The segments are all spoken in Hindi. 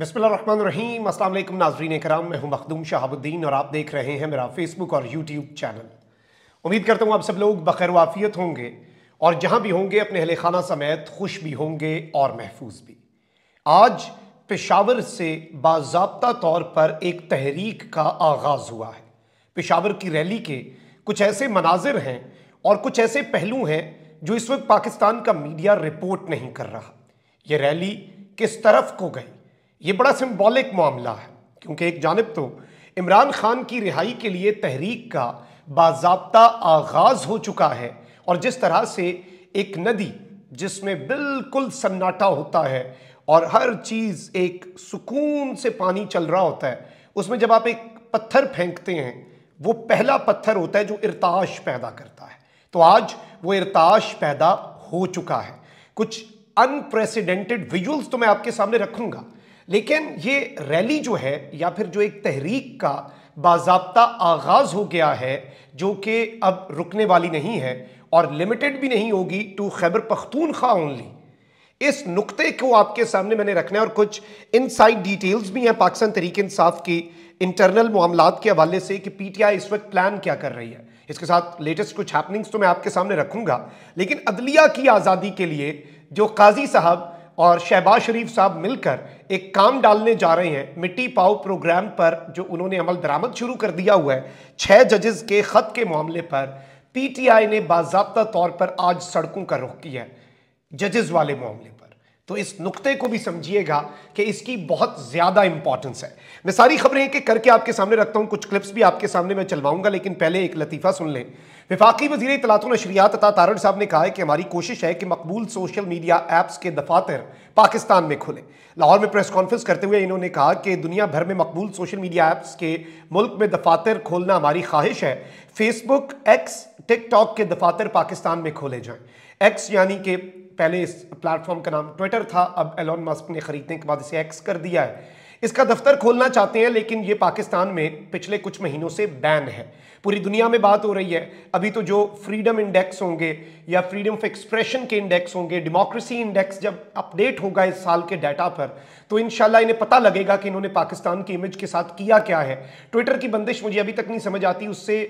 बिस्मिल्लाहिर्रहमानिर्रहीम। अस्सलाम वालेकुम नाज़रीन कराम, मैं हूं मखदूम शहाबुद्दीन और आप देख रहे हैं मेरा फेसबुक और यूट्यूब चैनल। उम्मीद करता हूं आप सब लोग बखैर वाफियत होंगे और जहां भी होंगे अपने अहले खाना समेत खुश भी होंगे और महफूज भी। आज पेशावर से बाज़ाब्ता तौर पर एक तहरीक का आगाज़ हुआ है। पेशावर की रैली के कुछ ऐसे मनाजिर हैं और कुछ ऐसे पहलू हैं जो इस वक्त पाकिस्तान का मीडिया रिपोर्ट नहीं कर रहा। यह रैली किस तरफ को गई, ये बड़ा सिंबॉलिक मामला है, क्योंकि एक जानिब तो इमरान खान की रिहाई के लिए तहरीक का बाज़ाब्ता आगाज हो चुका है और जिस तरह से एक नदी जिसमें बिल्कुल सन्नाटा होता है और हर चीज एक सुकून से पानी चल रहा होता है, उसमें जब आप एक पत्थर फेंकते हैं वो पहला पत्थर होता है जो इर्ताश पैदा करता है। तो आज वो इर्ताश पैदा हो चुका है। कुछ अनप्रेसिडेंटेड विजुअल्स तो मैं आपके सामने रखूंगा, लेकिन ये रैली जो है या फिर जो एक तहरीक का बाज़ाब्ता आगाज हो गया है जो कि अब रुकने वाली नहीं है और लिमिटेड भी नहीं होगी टू खैबर पख्तूनख्वा ओनली, इस नुक्ते को आपके सामने मैंने रखना है। और कुछ इनसाइड डिटेल्स भी हैं पाकिस्तान तहरीक इंसाफ की इंटरनल मामलात के हवाले से कि पीटीआई इस वक्त प्लान क्या कर रही है। इसके साथ लेटेस्ट कुछ हैपनिंग्स तो मैं आपके सामने रखूंगा, लेकिन अदलिया की आज़ादी के लिए जो काजी साहब और शहबाज शरीफ साहब मिलकर एक काम डालने जा रहे हैं, मिट्टी पाओ प्रोग्राम पर जो उन्होंने अमल दरामद शुरू कर दिया हुआ है 6 जजेस के खत के मामले पर, पीटीआई ने बाज़ाब्ता तौर पर आज सड़कों का रुख किया है जजेस वाले मामले पर। तो इस नुक्ते को भी समझिएगा कि इसकी बहुत ज्यादा इंपॉर्टेंस है। मैं सारी खबरें एक एक करके आपके सामने रखता हूं, कुछ क्लिप्स भी आपके सामने मैं चलवाऊंगा, लेकिन पहले एक लतीफा सुन लें। वफाकी वज़ीर इत्तलात व नशरियात अता तारड़ साहब ने कहा है कि हमारी कोशिश है कि मकबूल सोशल मीडिया ऐप्स के दफातर पाकिस्तान में खुले। लाहौर में प्रेस कॉन्फ्रेंस करते हुए इन्होंने कहा कि दुनिया भर में मकबूल सोशल मीडिया ऐप्स के मुल्क में दफातर खोलना हमारी ख्वाहिश है। फेसबुक, एक्स, टिकटॉक के दफातर पाकिस्तान में खोले जाएं। एक्स यानी कि पहले इस प्लेटफॉर्म का नाम ट्विटर था, अब एलोन मस्क ने खरीदने के बाद इसे एक्स कर दिया है। इसका दफ्तर खोलना चाहते हैं, लेकिन ये पाकिस्तान में पिछले कुछ महीनों से बैन है। पूरी दुनिया में बात हो रही है। अभी तो जो फ्रीडम इंडेक्स होंगे या फ्रीडम ऑफ एक्सप्रेशन के इंडेक्स होंगे, डेमोक्रेसी इंडेक्स जब अपडेट होगा इस साल के डाटा पर, तो इंशाल्लाह इन्हें पता लगेगा कि इन्होंने पाकिस्तान की इमेज के साथ किया क्या है। ट्विटर की बंदिश मुझे अभी तक नहीं समझ आती, उससे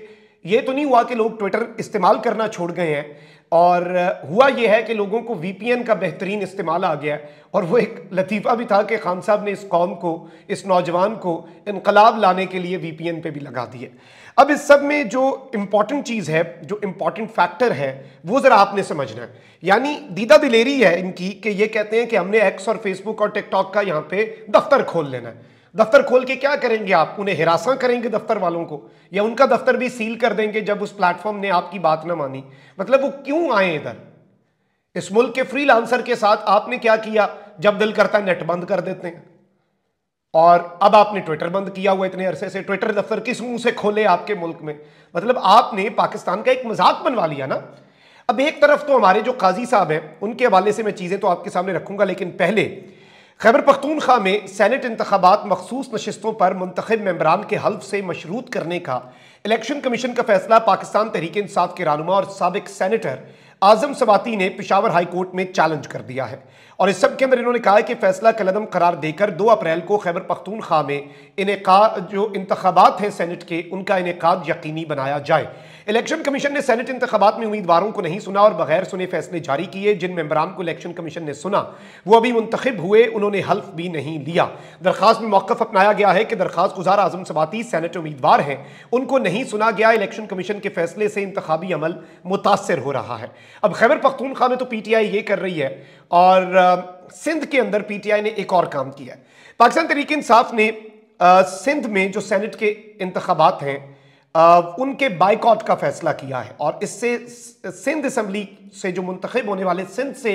ये तो नहीं हुआ कि लोग ट्विटर इस्तेमाल करना छोड़ गए हैं, और हुआ यह है कि लोगों को वीपीएन का बेहतरीन इस्तेमाल आ गया। और वो एक लतीफ़ा भी था कि खान साहब ने इस कौम को, इस नौजवान को इनकलाब लाने के लिए वीपीएन पे भी लगा दिए। अब इस सब में जो इंपॉर्टेंट चीज़ है, जो इंपॉर्टेंट फैक्टर है, वो ज़रा आपने समझना है। यानी दीदा दिलेरी है इनकी कि ये कहते हैं कि हमने एक्स और फेसबुक और टिकटॉक का यहाँ पे दफ्तर खोल लेना है। दफ्तर खोल के क्या करेंगे आप? उन्हें हिरासा करेंगे दफ्तर वालों को, या उनका दफ्तर भी सील कर देंगे जब उस प्लेटफॉर्म ने आपकी बात ना मानी? मतलब वो क्यों आए इधर? इस मुल्क के फ्रीलांसर के साथ आपने क्या किया? जब दिल करता है नेट बंद कर देते हैं, और अब आपने ट्विटर बंद किया हुआ इतने अरसे से। ट्विटर दफ्तर किस मुंह से खोले आपके मुल्क में? मतलब आपने पाकिस्तान का एक मजाक बनवा लिया ना। अब एक तरफ तो हमारे जो काजी साहब हैं उनके हवाले से मैं चीजें तो आपके सामने रखूंगा, लेकिन पहले खैबर पख्तूनख्वा में सेनेट इंतखाबात मखसूस नशिस्तों पर मुंतखब मेंबरान के हल्फ से मशरूत करने का इलेक्शन कमीशन का फैसला पाकिस्तान तहरीक इंसाफ के रहनुमा और साबिक सेनेटर आजम सवाती ने पेशावर हाई कोर्ट में चैलेंज कर दिया है। और इस सब के अंदर इन्होंने कहा है कि फैसला कलदम करार देकर 2 अप्रैल को खैबर पख्तूनख्वा में जो इंतखाबात हैं सेनेट के, उनका इनेकाद यकीनी बनाया जाए। इलेक्शन कमीशन ने सेनेट इंतखाबात में उम्मीदवारों को नहीं सुना और बगैर सुने फैसले जारी किए। जिन मेंबरान को इलेक्शन कमीशन ने सुना वो अभी मुंतखब हुए, उन्होंने हल्फ भी नहीं लिया। दरखास्त में मौक़िफ़ अपनाया गया है कि दरखास्त गुजार आजम सवाती सेनेट उम्मीदवार हैं, उनको नहीं सुना गया। इलेक्शन कमीशन के फैसले से इंतखाबी अमल मुतासर हो रहा है। अब खैबर पख्तूनख्वा में तो पीटीआई ये कर रही है, और सिंध के अंदर पीटीआई ने एक और काम किया है। पाकिस्तान तहरीक इंसाफ ने सिंध में जो सेनेट के इंतखाबात हैं उनके बाइकआउट का फैसला किया है, और इससे सिंध असम्बली से जो मुंतखब होने वाले, सिंध से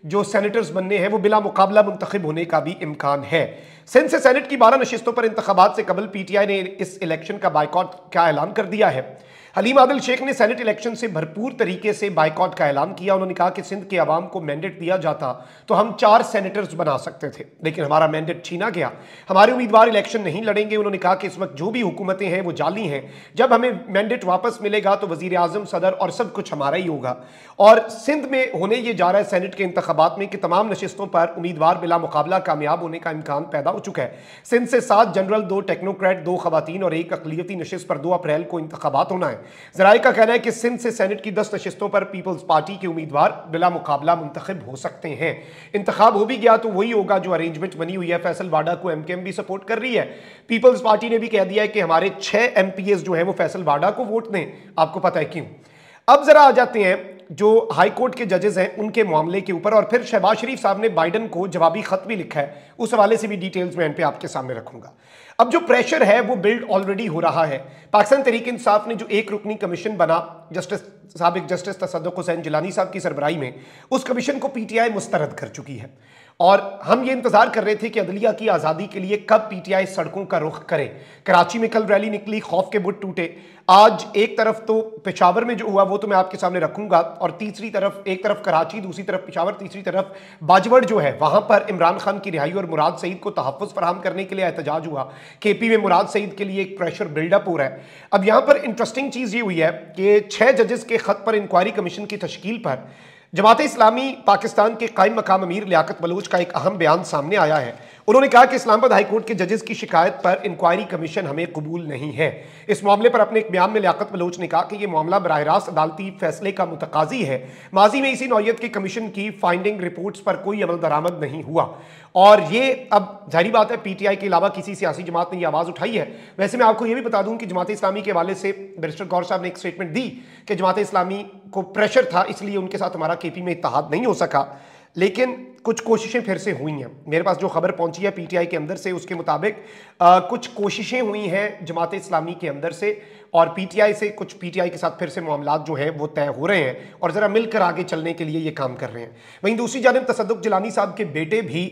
जो सेनेटर्स बनने हैं, वो बिला मुकाबला मुंतखब होने का भी इम्कान है। सिंध से सेनेट की 12 नशिस्तों पर इंतखाबात से कबल पीटीआई ने इस इलेक्शन का बाइकआउट का ऐलान कर दिया है। हलीम आदिल शेख ने सेनेट इलेक्शन से भरपूर तरीके से बाइकआउट का ऐलान किया। उन्होंने कहा कि सिंध के अवाम को मैंडेट दिया जाता तो हम 4 सेनेटर्स बना सकते थे, लेकिन हमारा मैंडेट छीना गया। हमारे उम्मीदवार इलेक्शन नहीं लड़ेंगे। उन्होंने कहा कि इस वक्त जो भी हुकूमतें हैं वो जाली हैं। जब हमें मैंडेट वापस मिलेगा तो वजीर आजम, सदर और सब कुछ हमारा ही होगा। और सिंध में होने ये जा रहा है सेनेट के इंतखाबात में कि तमाम नशिस्तों पर उम्मीदवार बिला मुकाबला कामयाब होने का इम्कान पैदा हो चुका है। सिंध से 7 जनरल, 2 टेक्नोक्रेट, 2 खवातीन और 1 अकलियती नशिस्त पर 2 अप्रैल को इंतखाबात होना है। जराये का कहना है कि सिंध से सेनेट की 10 नशिस्तों पर पीपल्स पार्टी के उम्मीदवार बिला मुकाबला मुंतखब हो सकते हैं। इंतखाब हो भी गया तो वही होगा जो अरेंजमेंट बनी हुई है। फैसल वाडा को एमकेएम भी सपोर्ट कर रही है। पीपल्स पार्टी ने भी कह दिया है कि हमारे 6 एमपीएस जो हैं वो फैसल वाडा को वोट दें। आपको पता है क्यों? अब जरा आ जाते हैं जो हाई कोर्ट के जजेस हैं उनके मामले के ऊपर, और फिर शहबाज शरीफ साहब ने बाइडन को जवाबी खत भी लिखा है, उस हवाले से भी डिटेल्स में पे आपके सामने रखूंगा। अब जो प्रेशर है वो बिल्ड ऑलरेडी हो रहा है। पाकिस्तान तहरीक इंसाफ ने जो एक रुकनी कमीशन बना साबिक जस्टिस तसद्दुक हुसैन जिलानी साहब की सरबराही में, उस कमीशन को पीटीआई मुस्तरद कर चुकी है। और हम ये इंतजार कर रहे थे कि अदलिया की आज़ादी के लिए कब पीटीआई सड़कों का रुख करे। कराची में कल रैली निकली, खौफ के बुत टूटे। आज एक तरफ तो पेशावर में जो हुआ वो तो मैं आपके सामने रखूंगा, और तीसरी तरफ, एक तरफ कराची, दूसरी तरफ पेशावर, तीसरी तरफ बाजवड़ जो है वहां पर इमरान खान की रिहाई और मुराद सईद को तहफ़्फ़ुज़ फराहम करने के लिए एहतजाज हुआ। केपी में मुराद सईद के लिए एक प्रेशर बिल्डअप हो रहा है। अब यहां पर इंटरेस्टिंग चीज़ ये हुई है कि 6 जजेस के खत पर इंक्वायरी कमीशन की तश्कील पर जमात इस्लामी पाकिस्तान के कायम मकाम अमीर लियाकत बलूच का एक अहम बयान सामने आया है। उन्होंने कहा कि इस्लामाबाद हाई कोर्ट के जजेस की शिकायत पर इंक्वायरी कमीशन हमें कबूल नहीं है। इस मामले पर अपने एक बयान में लियाकत बलूच ने कहा कि यह मामला बराह रास्त अदालती फैसले का मुतकाजी है। माजी में इसी नौयत के कमीशन की फाइंडिंग रिपोर्ट्स पर कोई अमल दरामद नहीं हुआ। और ये अब जाहिर बात है पीटीआई के अलावा किसी सियासी जमात ने यह आवाज़ उठाई है। वैसे मैं आपको यह भी बता दूं कि जमात इस्लामी के हवाले से बैरिस्टर गौर साहब ने एक स्टेटमेंट दी कि जमात इस्लामी को प्रेशर था, इसलिए उनके साथ हमारा केपी में इत्तेहाद नहीं हो सका। लेकिन कुछ कोशिशें फिर से हुई हैं। मेरे पास जो खबर पहुंची है पीटीआई के अंदर से, उसके मुताबिक कुछ कोशिशें हुई हैं जमात इस्लामी के अंदर से, और पीटीआई से कुछ पीटीआई के साथ फिर से मामलात जो हैं वो तय हो रहे हैं और ज़रा मिलकर आगे चलने के लिए ये काम कर रहे हैं। वहीं दूसरी जानिब तसद्दुक जिलानी साहब के बेटे भी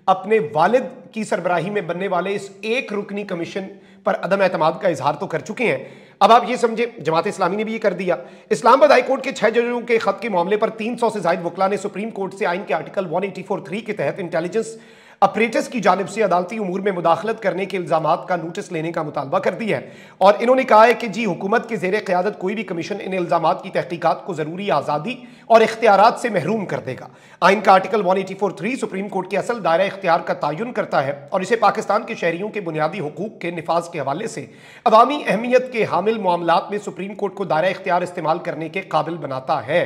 अपने वालिद की सरबराही में बनने वाले इस एक रुकनी कमीशन पर अदम एतमाद का इजहार तो कर चुके हैं। अब आप ये समझे, जमात इस्लामी ने भी ये कर दिया। इस्लामाबाद हाई कोर्ट के 6 जजों के खत के मामले पर 300 से ज्यादा वकला ने सुप्रीम कोर्ट से आइन के आर्टिकल 184(3) के तहत इंटेलिजेंस अपरेटस की जानिब से अदालती उमूर में मुदाखलत करने के इल्जामात का नोटिस लेने का मुतालबा कर दिया है। और इन्होंने कहा है कि जी हुकूमत के ज़ेरे क़यादत कोई भी कमीशन इन इल्जामात की तहकीकात को ज़रूरी आज़ादी और इख्तियारात से महरूम कर देगा। आइन का आर्टिकल 184(3) सुप्रीम कोर्ट के असल दायरा इख्तियार का तयन करता है और इसे पाकिस्तान के शहरियों के बुनियादी हुकूक के निफाज के हवाले से अवामी अहमियत के हामिल मामलात में सुप्रीम कोर्ट को दायरा इख्तियार इस्तेमाल करने के काबिल बनाता है।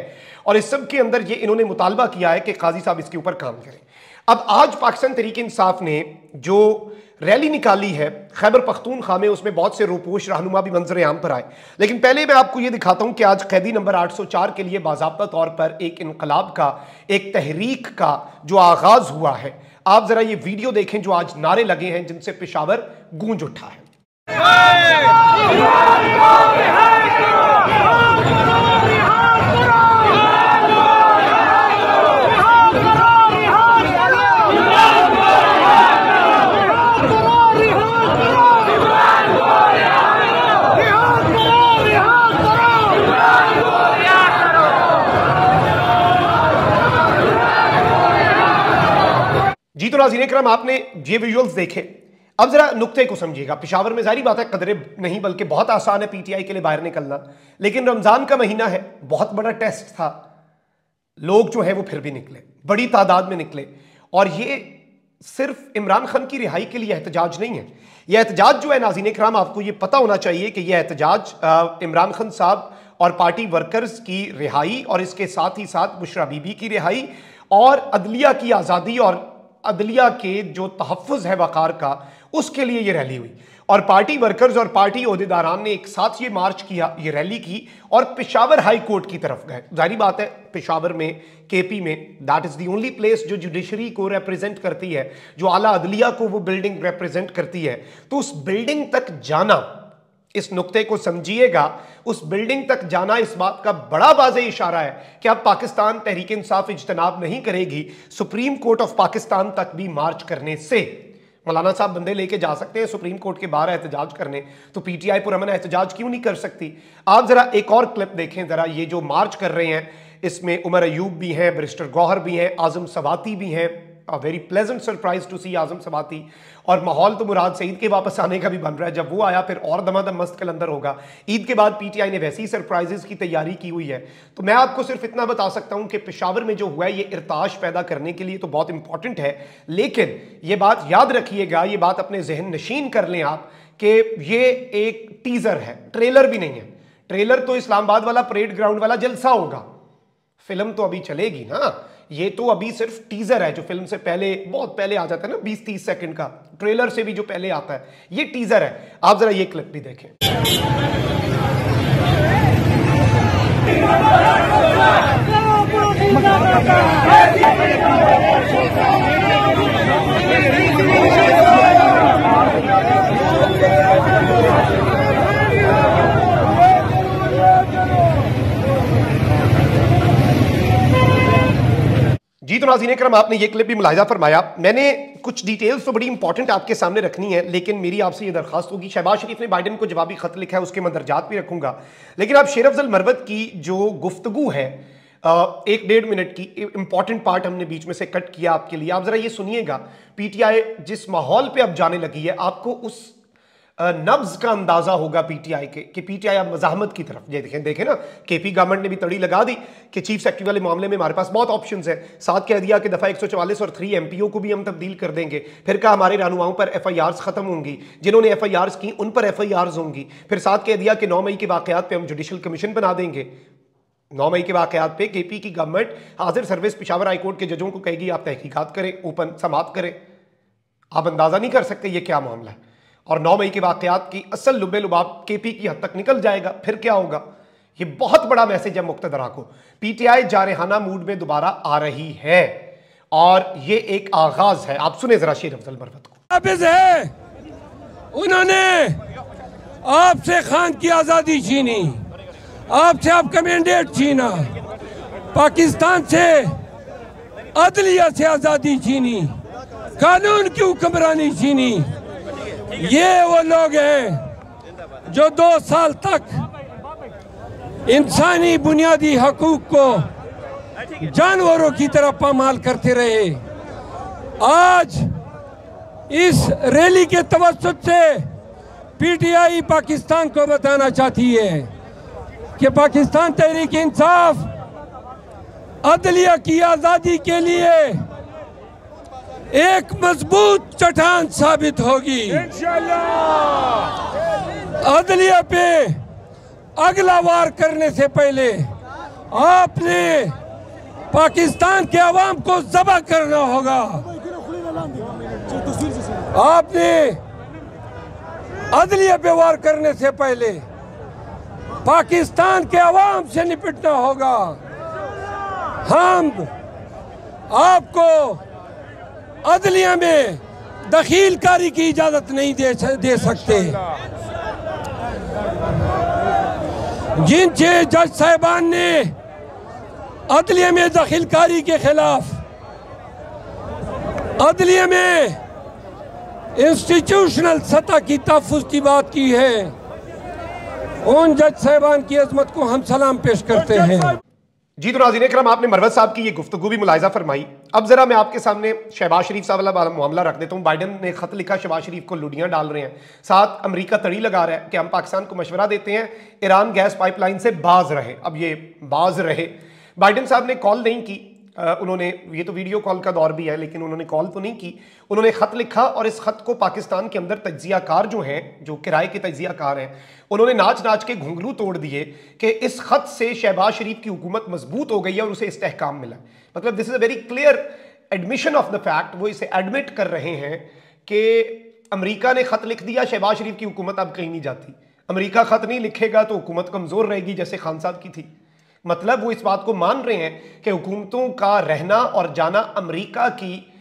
और इस सब के अंदर ये इन्होंने मुतालबा किया है कि काजी साहब इसके ऊपर काम करें। अब आज पाकिस्तान तहरीक इंसाफ ने जो रैली निकाली है खैबर पख्तूनख्वा में, उसमें बहुत से रूपोश रहनुमा भी मंजर आम पर आए। लेकिन पहले मैं आपको ये दिखाता हूं कि आज कैदी नंबर 804 के लिए बाज़ाब्ता तौर पर एक इनकलाब का, एक तहरीक का जो आगाज हुआ है। आप जरा ये वीडियो देखें जो आज नारे लगे हैं जिनसे पेशावर गूंज उठा है। जी तो नाज़रीन इकराम, आपने ये विजुअल्स देखे। अब जरा नुक्ते को समझिएगा। पेशावर में जाहिर बात है कदरे नहीं बल्कि बहुत आसान है पीटीआई के लिए बाहर निकलना, लेकिन रमजान का महीना है, बहुत बड़ा टेस्ट था। लोग जो है वो फिर भी निकले, बड़ी तादाद में निकले। और ये सिर्फ इमरान खान की रिहाई के लिए एहतजाज नहीं है। यह एहतजाज जो है नाज़रीन इकराम, आपको ये पता होना चाहिए कि यह एहतजाज इमरान खान साहब और पार्टी वर्कर्स की रिहाई और इसके साथ ही साथ बुशरा बीबी की रिहाई और अदलिया की आज़ादी और अदलिया के जो तहफ़्फ़ुज़ है वक़ार का, उसके लिए ये रैली हुई। और पार्टी वर्कर्स और पार्टी ओहदेदारान ने एक साथ ये मार्च किया, ये रैली की और पेशावर हाई कोर्ट की तरफ गए। जाहिर बात है पेशावर में, केपी में, that is the only place जो जुडिशरी को रिप्रेजेंट करती है, जो आला अदलिया को वो बिल्डिंग रिप्रेजेंट करती है। तो उस बिल्डिंग तक जाना, इस नुक्ते को समझिएगा, उस बिल्डिंग तक जाना इस बात का बड़ा वाज़े इशारा है कि अब पाकिस्तान तहरीक इंसाफ इज्तनाब नहीं करेगी सुप्रीम कोर्ट ऑफ पाकिस्तान तक भी मार्च करने से। मौलाना साहब बंदे लेके जा सकते हैं सुप्रीम कोर्ट के बाहर एहतजाज करने, तो पीटीआई पुरअमन एहतजाज क्यों नहीं कर सकती? आप जरा एक और क्लिप देखें जरा। ये जो मार्च कर रहे हैं इसमें उमर अयूब भी हैं, बैरिस्टर गौहर भी हैं, आजम सवाती भी हैं। वेरी प्लेजेंट सरप्राइज टू सी आजम सवाती। और माहौल तो मुराद सईद के वापस आने का भी बन रहा है। जब वो आया फिर और दमादम मस्त कलंदर होगा। ईद के बाद पीटीआई ने वैसी सरप्राइजेस की तैयारी की हुई है। तो मैं आपको सिर्फ इतना बता सकता हूं कि पेशावर में जो हुआ है ये इर्ताश पैदा करने के लिए तो बहुत इंपॉर्टेंट है, लेकिन ये बात याद रखिएगा, ये बात अपने जहन नशीन कर लें आप कि ये एक टीजर है, ट्रेलर भी नहीं है। ट्रेलर तो इस्लामाबाद वाला परेड ग्राउंड वाला जलसा होगा, फिल्म तो अभी चलेगी ना। ये तो अभी सिर्फ टीजर है जो फिल्म से पहले, बहुत पहले आ जाता है ना, 20-30 सेकंड का, ट्रेलर से भी जो पहले आता है, ये टीजर है। आप जरा ये क्लिप भी देखें। जी तो नाज़रीन करम, आपने ये क्लिप भी मुलाहिजा फरमाया। मैंने कुछ डिटेल्स तो बड़ी इंपॉर्टेंट आपके सामने रखनी है, लेकिन मेरी आपसे ये दरखास्त होगी। शहबाज शरीफ ने बाइडन को जवाबी खत लिखा है, उसके मैं दर्जात भी रखूंगा, लेकिन आप शेर अफजल मरवत की जो गुफ्तगू है 1-1.5 मिनट की, इंपॉर्टेंट पार्ट हमने बीच में से कट किया आपके लिए। आप जरा ये सुनिएगा। पीटीआई जिस माहौल पे अब जाने लगी है, आपको उस नब्ज का अंदाजा होगा पीटीआई के कि पीटीआई अब मजाहमत की तरफ। ये देखें ना, केपी गवर्नमेंट ने भी तड़ी लगा दी कि चीफ सेक्रेटरी वाले मामले में हमारे पास बहुत ऑप्शंस है। साथ कह दिया कि दफा 144 और 3 एमपीओ को भी हम तब्दील कर देंगे। फिर कहा हमारे रहनुमाओं पर एफआईआर्स खत्म होंगी, जिन्होंने एफआईआर्स की उन पर एफआईआर्स होंगी। फिर साथ कह दिया कि 9 मई के वाकयात पे हम जुडिशल कमीशन बना देंगे। 9 मई के वाकयात पे केपी की गवर्नमेंट हाजिर सर्विस पेशावर हाईकोर्ट के जजों को कहेगी आप तहकीकात करें, ओपन समात करें। आप अंदाजा नहीं कर सकते ये क्या मामला है। और 9 मई के वाकयात की असल लुबे लुबाब केपी की हद तक निकल जाएगा। फिर क्या होगा? ये बहुत बड़ा मैसेज है मुक्तदरा को। पीटीआई जारहाना मूड में दोबारा आ रही है और ये एक आगाज है। आप सुने जरा शेर अफजल मरवत को। है उन्होंने आपसे खान की आजादी छीनी, आपसे आपका मैंडेट छीना, पाकिस्तान से अदलिया से आजादी छीनी, कानून की हुक्मरानी छीनी। ये वो लोग हैं जो 2 साल तक इंसानी बुनियादी हकूक को जानवरों की तरह पामाल करते रहे। आज इस रैली के तवज्जुह से पीटीआई पाकिस्तान को बताना चाहती है कि पाकिस्तान तहरीक इंसाफ अदलिया की आज़ादी के लिए एक मजबूत चट्टान साबित होगी। अदलिया पे अगला वार करने से पहले आपने पाकिस्तान के अवाम को ज़ब्ह करना होगा। आपने अदलिया पे वार करने से पहले पाकिस्तान के अवाम से निपटना होगा। हम आपको अदलिया में दखीलकारी की इजाजत नहीं दे सकते। जिन 6 जज साहिबान ने अदलिया में दखीलकारी के खिलाफ अदलिया में इंस्टीट्यूशनल सतह की तहफ़्फ़ुज़ की बात की है, उन जज साहिबान की अजमत को हम सलाम पेश करते हैं। जी तो नाज़रीन इकराम, आपने मरवत साहब की ये गुफ्तगू भी मुलाहिजा फरमाई। अब जरा मैं आपके सामने शहबाज शरीफ साहब वाला मामला रख देता हूँ। बाइडन ने खत लिखा, शहबाज शरीफ को लुडियाँ डाल रहे हैं, साथ अमेरिका तड़ी लगा रहा है कि हम पाकिस्तान को मशवरा देते हैं ईरान गैस पाइपलाइन से बाज रहे। अब ये बाज रहे, बाइडन साहब ने कॉल नहीं की, उन्होंने, ये तो वीडियो कॉल का दौर भी है, लेकिन उन्होंने कॉल तो नहीं की, उन्होंने ख़त लिखा और इस खत को पाकिस्तान के अंदर तज्जियाकार जो हैं, जो किराए के तज्जियाकार हैं, उन्होंने नाच नाच के घुंघरू तोड़ दिए कि इस खत से शहबाज शरीफ की हुकूमत मजबूत हो गई है और उसे इस्तेहकाम मिला। मतलब this is a very clear admission of the fact. वो इसे एडमिट कर रहे हैं कि अमेरिका ने खत लिख दिया, शहबाज शरीफ की हुकूमत अब कहीं नहीं जाती। अमेरिका खत नहीं लिखेगा तो हुकूमत कमज़ोर रहेगी जैसे खान साहब की थी। मतलब वो इस बात को मान रहे हैं कि हुकूमतों का रहना और जाना अमेरिका की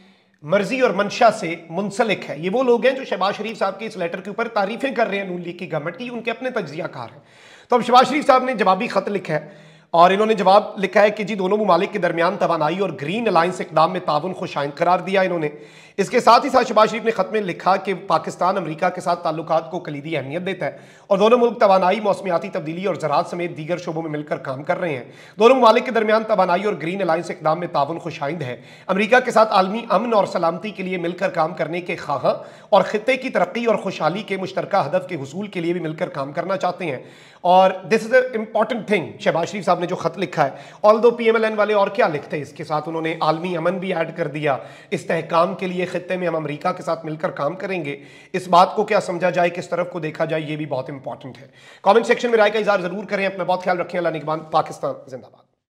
मर्जी और मंशा से मुंसलिक है। ये वो लोग हैं जो शहबाज शरीफ साहब के इस लेटर के ऊपर तारीफें कर रहे हैं नून लीग की गवर्नमेंट की, उनके अपने तज्जियाकार हैं। तो अब शहबाज शरीफ साहब ने जवाबी खत लिखा है और इन्होंने जवाब लिखा है कि जी दोनों ममालिक के दरमियान तवानाई और ग्रीन अलायंस इकदाम में ताउन खुशाइंद करार दिया इन्होंने। इसके साथ ही साथ शहबाज शरीफ ने खत में लिखा कि पाकिस्तान अमेरिका के साथ ताल्लुकात को कलीदी अहमियत देता है और दोनों मुल्क तवानाई, मौसमियाती तब्दीली और ज़राअत समेत दीगर शोबों में मिलकर काम कर रहे हैं। दोनों ममालिक के दरमियान तवानाई और ग्रीन अलायंस इकदाम में ताउन खुशाइंद है। अमेरिका के साथ आलमी अमन और सलामती के लिए मिलकर काम करने के ख्वाह और खित्ते की तरक्की और खुशहाली के मुश्तरका हदफ के हुसूल के लिए भी मिलकर काम करना चाहते हैं। और this is a important thing, Shehbaz Sharif साहब ने जो खत लिखा है। ऑल्दो PMLN वाले और क्या लिखते हैं, इसके साथ उन्होंने आलमी अमन भी ऐड कर दिया। इस्तेहकाम के लिए खित्ते में हम अमेरिका के साथ मिलकर काम करेंगे। इस बात को क्या समझा जाए, किस तरफ को देखा जाए, ये भी बहुत इंपॉर्टेंट है। कमेंट सेक्शन में राय का इज़हार जरूर करें। अपना बहुत ख्याल रखें। अल्लाह निगहबान। पाकिस्तान जिंदाबाद।